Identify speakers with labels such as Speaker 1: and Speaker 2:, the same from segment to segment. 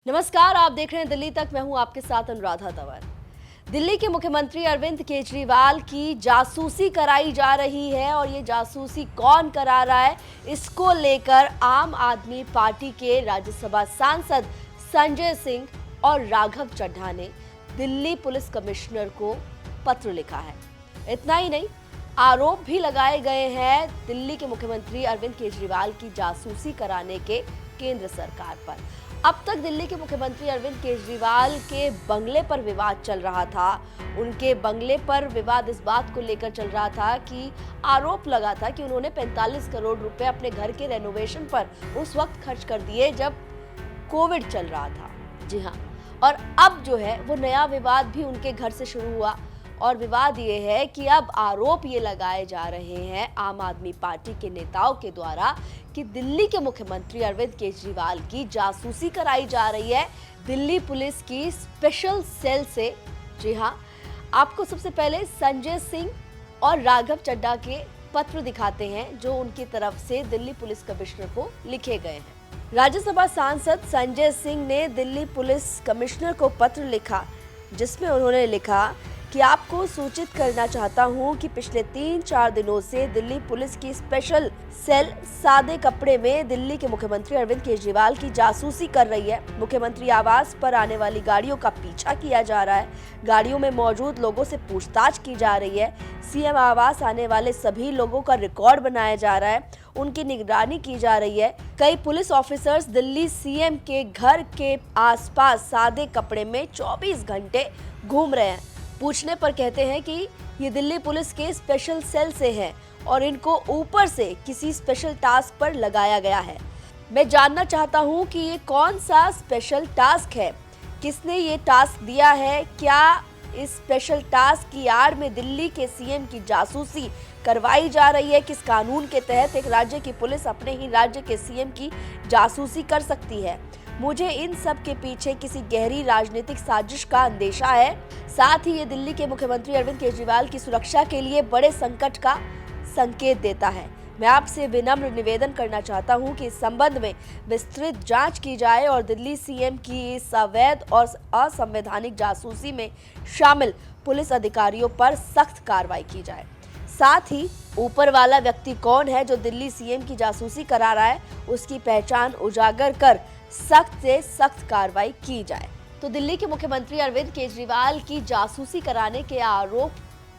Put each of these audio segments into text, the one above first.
Speaker 1: नमस्कार, आप देख रहे हैं दिल्ली तक। मैं हूं आपके साथ अनुराधा तंवर। दिल्ली के मुख्यमंत्री अरविंद केजरीवाल की जासूसी कराई जा रही है और ये जासूसी कौन करा रहा है, इसको लेकर आम आदमी पार्टी के राज्यसभा सांसद संजय सिंह और राघव चड्ढा ने दिल्ली पुलिस कमिश्नर को पत्र लिखा है। इतना ही नहीं, आरोप भी लगाए गए हैं दिल्ली के मुख्यमंत्री अरविंद केजरीवाल की जासूसी कराने के केंद्र सरकार पर। अब तक दिल्ली के मुख्यमंत्री अरविंद केजरीवाल के बंगले पर विवाद चल रहा था। उनके बंगले पर विवाद इस बात को लेकर चल रहा था कि आरोप लगा था कि उन्होंने 45 करोड़ रुपए अपने घर के रेनोवेशन पर उस वक्त खर्च कर दिए जब कोविड चल रहा था। जी हाँ, और अब जो है वो नया विवाद भी उनके घर से शुरू हुआ। और विवाद ये है कि अब आरोप ये लगाए जा रहे हैं आम आदमी पार्टी के नेताओं के द्वारा कि दिल्ली के मुख्यमंत्री अरविंद केजरीवाल की जासूसी कराई जा रही है दिल्ली पुलिस की स्पेशल सेल से। जी हाँ, आपको सबसे पहले संजय सिंह और राघव चड्ढा के पत्र दिखाते हैं जो उनकी तरफ से दिल्ली पुलिस कमिश्नर को लिखे गए हैं। राज्यसभा सांसद संजय सिंह ने दिल्ली पुलिस कमिश्नर को पत्र लिखा, जिसमें उन्होंने लिखा कि आपको सूचित करना चाहता हूं कि पिछले 3-4 दिनों से दिल्ली पुलिस की स्पेशल सेल सादे कपड़े में दिल्ली के मुख्यमंत्री अरविंद केजरीवाल की जासूसी कर रही है। मुख्यमंत्री आवास पर आने वाली गाड़ियों का पीछा किया जा रहा है, गाड़ियों में मौजूद लोगों से पूछताछ की जा रही है, सीएम आवास आने वाले सभी लोगों का रिकॉर्ड बनाया जा रहा है, उनकी निगरानी की जा रही है। कई पुलिस ऑफिसर्स दिल्ली सीएम के घर के आसपास सादे कपड़े में 24 घंटे घूम रहे हैं। पूछने पर कहते हैं कि ये दिल्ली पुलिस के स्पेशल सेल से हैं और इनको ऊपर से किसी स्पेशल टास्क पर लगाया गया है। मैं जानना चाहता हूँ कि ये कौन सा स्पेशल टास्क है, किसने ये टास्क दिया है, क्या इस स्पेशल टास्क की आड़ में दिल्ली के सीएम की जासूसी करवाई जा रही है। किस कानून के तहत एक राज्य की पुलिस अपने ही राज्य के सीएम की जासूसी कर सकती है। मुझे इन सब के पीछे किसी गहरी राजनीतिक साजिश का अंदेशा है। साथ ही ये दिल्ली के मुख्यमंत्री अरविंद केजरीवाल की सुरक्षा के लिए बड़े संकट का संकेत देता है। मैं आपसे विनम्र निवेदन करना चाहता हूं कि इस संबंध में विस्तृत जांच की जाए और दिल्ली सीएम की इस अवैध और असंवैधानिक जासूसी में शामिल पुलिस अधिकारियों पर सख्त कार्रवाई की जाए। साथ ही ऊपर वाला व्यक्ति कौन है जो दिल्ली सीएम की जासूसी करा रहा है, उसकी पहचान उजागर कर सख्त से सख्त कार्रवाई की जाए। तो दिल्ली के मुख्यमंत्री अरविंद केजरीवाल की जासूसी कराने के आरोप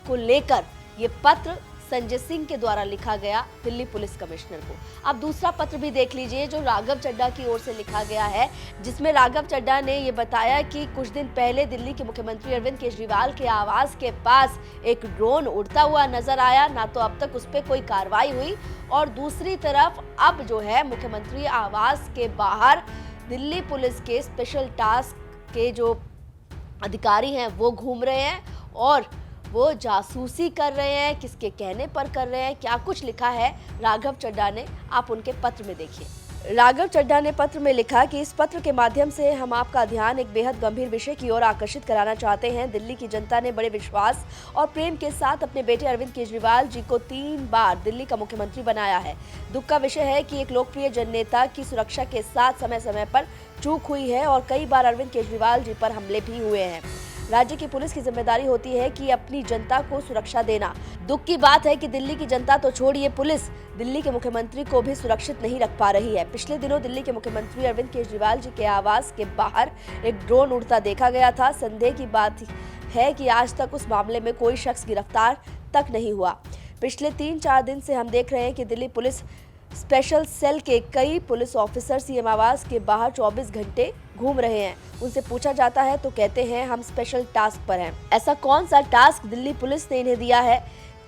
Speaker 1: को लेकर ये पत्र संजय सिंह के द्वारा लिखा गया दिल्ली पुलिस कमिश्नर को। अब दूसरा पत्र भी देख लीजिए जो राघव चड्ढा की ओर से लिखा गया है, जिसमें राघव चड्ढा ने ये बताया कि कुछ दिन पहले दिल्ली के मुख्यमंत्री अरविंद केजरीवाल के आवास के पास एक ड्रोन उड़ता हुआ नजर आया। ना तो अब तक उस पर कोई कार्रवाई हुई और दूसरी तरफ अब जो है मुख्यमंत्री आवास के बाहर दिल्ली पुलिस के स्पेशल टास्क के जो अधिकारी हैं वो घूम रहे हैं और वो जासूसी कर रहे हैं। किसके कहने पर कर रहे हैं, क्या कुछ लिखा है राघव चड्ढा ने, आप उनके पत्र में देखिए। राघव चड्ढा ने पत्र में लिखा कि इस पत्र के माध्यम से हम आपका ध्यान एक बेहद गंभीर विषय की ओर आकर्षित कराना चाहते हैं। दिल्ली की जनता ने बड़े विश्वास और प्रेम के साथ अपने बेटे अरविंद केजरीवाल जी को 3 बार दिल्ली का मुख्यमंत्री बनाया है। दुख का विषय है कि एक लोकप्रिय जननेता की सुरक्षा के साथ समय समय पर चूक हुई है और कई बार अरविंद केजरीवाल जी पर हमले भी हुए हैं। राज्य की पुलिस की जिम्मेदारी होती है कि अपनी जनता को सुरक्षा देना। दुख की बात है कि दिल्ली की जनता तो छोड़िए, पुलिस दिल्ली के मुख्यमंत्री को भी सुरक्षित नहीं रख पा रही है। पिछले दिनों दिल्ली के मुख्यमंत्री अरविंद केजरीवाल जी के आवास के बाहर एक ड्रोन उड़ता देखा गया था। संदेह की बात है कि आज तक उस मामले में कोई शख्स गिरफ्तार तक नहीं हुआ। पिछले 3-4 दिन से हम देख रहे हैं कि दिल्ली पुलिस स्पेशल सेल के कई पुलिस ऑफिसर सीएम आवास के बाहर 24 घंटे घूम रहे हैं। उनसे पूछा जाता है तो कहते हैं हम स्पेशल टास्क पर हैं। ऐसा कौन सा टास्क दिल्ली पुलिस ने इन्हें दिया है?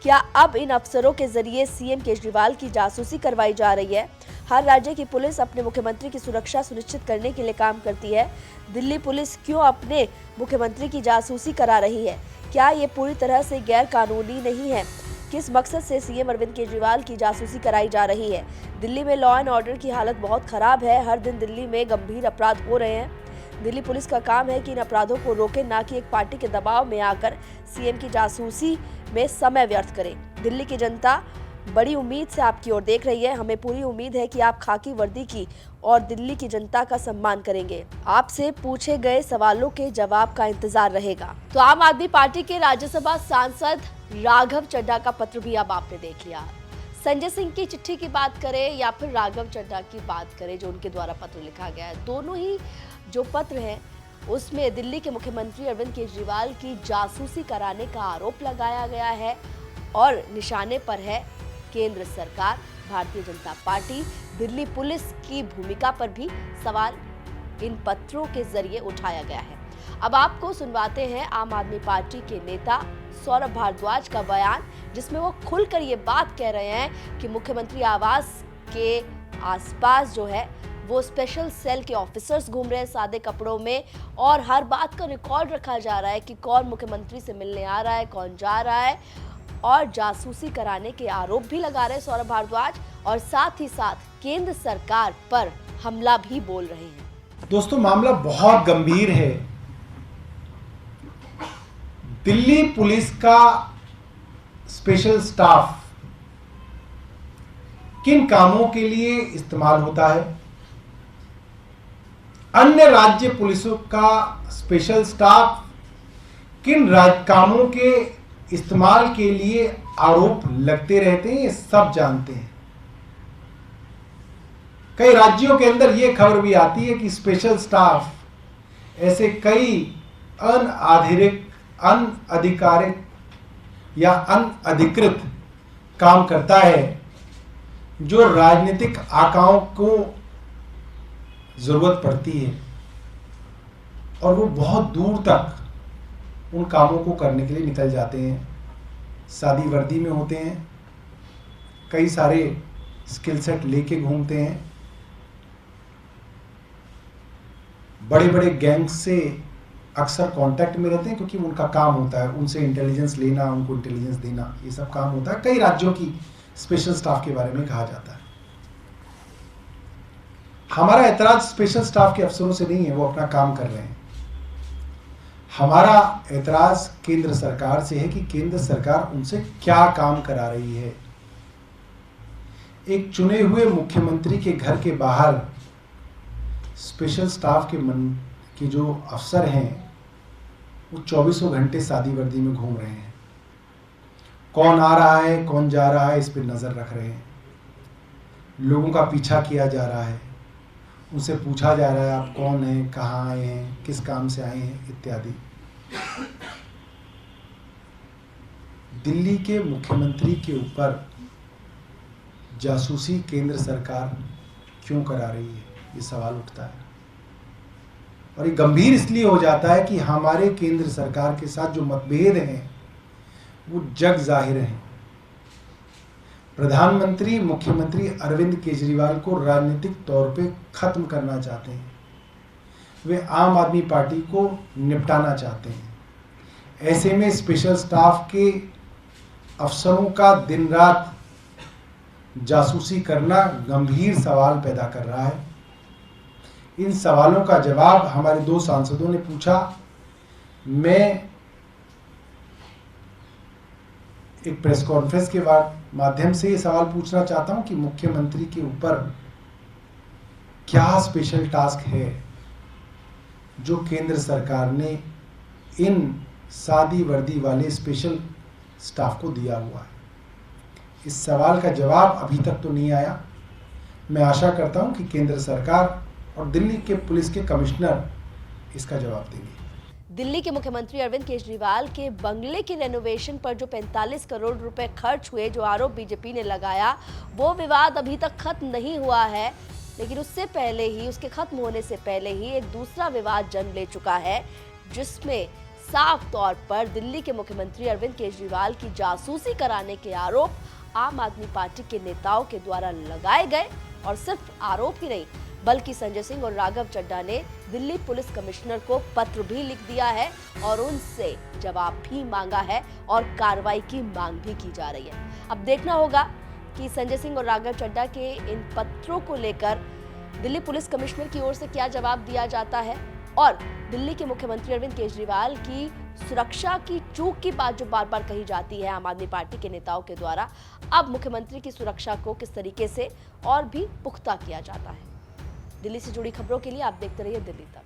Speaker 1: क्या अब इन अफसरों के जरिए सीएम केजरीवाल की जासूसी करवाई जा रही है? हर राज्य की पुलिस अपने मुख्यमंत्री की सुरक्षा सुनिश्चित करने के लिए काम करती है। दिल्ली पुलिस क्यों अपने मुख्यमंत्री की जासूसी करा रही है? क्या ये पूरी तरह से गैर कानूनी नहीं है? किस मकसद से सीएम अरविंद केजरीवाल की जासूसी कराई जा रही है? दिल्ली में लॉ एंड ऑर्डर की हालत बहुत खराब है। हर दिन दिल्ली में गंभीर अपराध हो रहे हैं। दिल्ली पुलिस का काम है कि इन अपराधों को रोके, ना कि एक पार्टी के दबाव में आकर सीएम की जासूसी में समय व्यर्थ करे। दिल्ली की जनता बड़ी उम्मीद से आपकी ओर देख रही है। हमें पूरी उम्मीद है कि आप खाकी वर्दी की और दिल्ली की जनता का सम्मान करेंगे। आपसे पूछे गए सवालों के जवाब का इंतजार रहेगा। तो आम आदमी पार्टी के राज्यसभा सांसद राघव चड्ढा का पत्र भी अब आपने देख लिया। संजय सिंह की चिट्ठी की बात करें या फिर राघव चड्ढा की बात करें जो उनके द्वारा पत्र लिखा गया है, दोनों ही जो पत्र हैं उसमें दिल्ली के मुख्यमंत्री अरविंद केजरीवाल की जासूसी कराने का आरोप लगाया गया है और निशाने पर है केंद्र सरकार, भारतीय जनता पार्टी। दिल्ली पुलिस की भूमिका पर भी सवाल इन पत्रों के जरिए उठाया गया है। अब आपको सुनवाते हैं आम आदमी पार्टी के नेता सौरभ भारद्वाज का बयान, जिसमें वो खुलकर ये बात कह रहे हैं कि मुख्यमंत्री आवास के आसपास जो है वो स्पेशल सेल के ऑफिसर्स घूम रहे हैं सादे कपड़ों में और हर बात का रिकॉर्ड रखा जा रहा है कि कौन मुख्यमंत्री से मिलने आ रहा है, कौन जा रहा है, और जासूसी कराने के आरोप भी लगा रहे हैं सौरभ भारद्वाज और साथ ही साथ केंद्र सरकार पर हमला भी बोल रहे हैं।
Speaker 2: दोस्तों, मामला बहुत गंभीर है। दिल्ली पुलिस का स्पेशल स्टाफ किन कामों के लिए इस्तेमाल होता है, अन्य राज्य पुलिसों का स्पेशल स्टाफ किन कामों के इस्तेमाल के लिए आरोप लगते रहते हैं, ये सब जानते हैं। कई राज्यों के अंदर यह खबर भी आती है कि स्पेशल स्टाफ ऐसे कई अनधिकारित या अनधिकृत काम करता है जो राजनीतिक आकाओं को जरूरत पड़ती है और वो बहुत दूर तक उन कामों को करने के लिए निकल जाते हैं। सादी वर्दी में होते हैं, कई सारे स्किल सेट लेके घूमते हैं, बड़े बड़े गैंग से अक्सर कांटेक्ट में रहते हैं क्योंकि उनका काम होता है उनसे इंटेलिजेंस लेना, उनको इंटेलिजेंस देना, ये सब काम होता है। कई राज्यों की स्पेशल स्टाफ के बारे में कहा जाता है। हमारा ऐतराज स्पेशल स्टाफ के अफसरों से नहीं है, वो अपना काम कर रहे हैं। हमारा ऐतराज केंद्र सरकार से है कि केंद्र सरकार उनसे क्या काम करा रही है। एक चुने हुए मुख्यमंत्री के घर के बाहर स्पेशल स्टाफ के जो अफसर हैं वो 24 घंटे सादी वर्दी में घूम रहे हैं। कौन आ रहा है, कौन जा रहा है, इस पर नजर रख रहे हैं। लोगों का पीछा किया जा रहा है, उनसे पूछा जा रहा है आप कौन हैं, कहाँ आए हैं, किस काम से आए हैं इत्यादि। दिल्ली के मुख्यमंत्री के ऊपर जासूसी केंद्र सरकार क्यों करा रही है, ये सवाल उठता है। और ये गंभीर इसलिए हो जाता है कि हमारे केंद्र सरकार के साथ जो मतभेद हैं वो जग जाहिर हैं। प्रधानमंत्री मुख्यमंत्री अरविंद केजरीवाल को राजनीतिक तौर पे खत्म करना चाहते हैं। वे आम आदमी पार्टी को निपटाना चाहते हैं। ऐसे में स्पेशल स्टाफ के अफसरों का दिन रात जासूसी करना गंभीर सवाल पैदा कर रहा है। इन सवालों का जवाब हमारे दो सांसदों ने पूछा। मैं एक प्रेस कॉन्फ्रेंस के माध्यम से ये सवाल पूछना चाहता हूं कि मुख्यमंत्री के ऊपर क्या स्पेशल टास्क है जो केंद्र सरकार ने इन सादी वर्दी वाले स्पेशल स्टाफ को दिया हुआ है। इस सवाल का जवाब अभी तक तो नहीं आया। मैं आशा करता हूं कि केंद्र सरकार और दिल्ली के पुलिस के कमिश्नर इसका जवाब देंगे।
Speaker 1: दिल्ली के मुख्यमंत्री अरविंद केजरीवाल के बंगले की रेनोवेशन पर जो 45 करोड़ रुपए खर्च हुए, जो आरोप बीजेपी ने लगाया, वो विवाद अभी तक खत्म नहीं हुआ है। लेकिन उससे पहले ही, उसके खत्म होने से पहले ही एक दूसरा विवाद जन्म ले चुका है, जिसमें साफ तौर पर दिल्ली के मुख्यमंत्री अरविंद केजरीवाल की जासूसी कराने के आरोप आम आदमी पार्टी के नेताओं के द्वारा लगाए गए। और सिर्फ आरोप ही नहीं, बल्कि संजय सिंह और राघव चड्ढा ने दिल्ली पुलिस कमिश्नर को पत्र भी लिख दिया है और उनसे जवाब भी मांगा है और कार्रवाई की मांग भी की जा रही है। अब देखना होगा कि संजय सिंह और राघव चड्ढा के इन पत्रों को लेकर दिल्ली पुलिस कमिश्नर की ओर से क्या जवाब दिया जाता है और दिल्ली के मुख्यमंत्री अरविंद केजरीवाल की सुरक्षा की चूक की बात जो बार बार कही जाती है आम आदमी पार्टी के नेताओं के द्वारा, अब मुख्यमंत्री की सुरक्षा को किस तरीके से और भी पुख्ता किया जाता है। दिल्ली से जुड़ी खबरों के लिए आप देखते रहिए दिल्ली तक।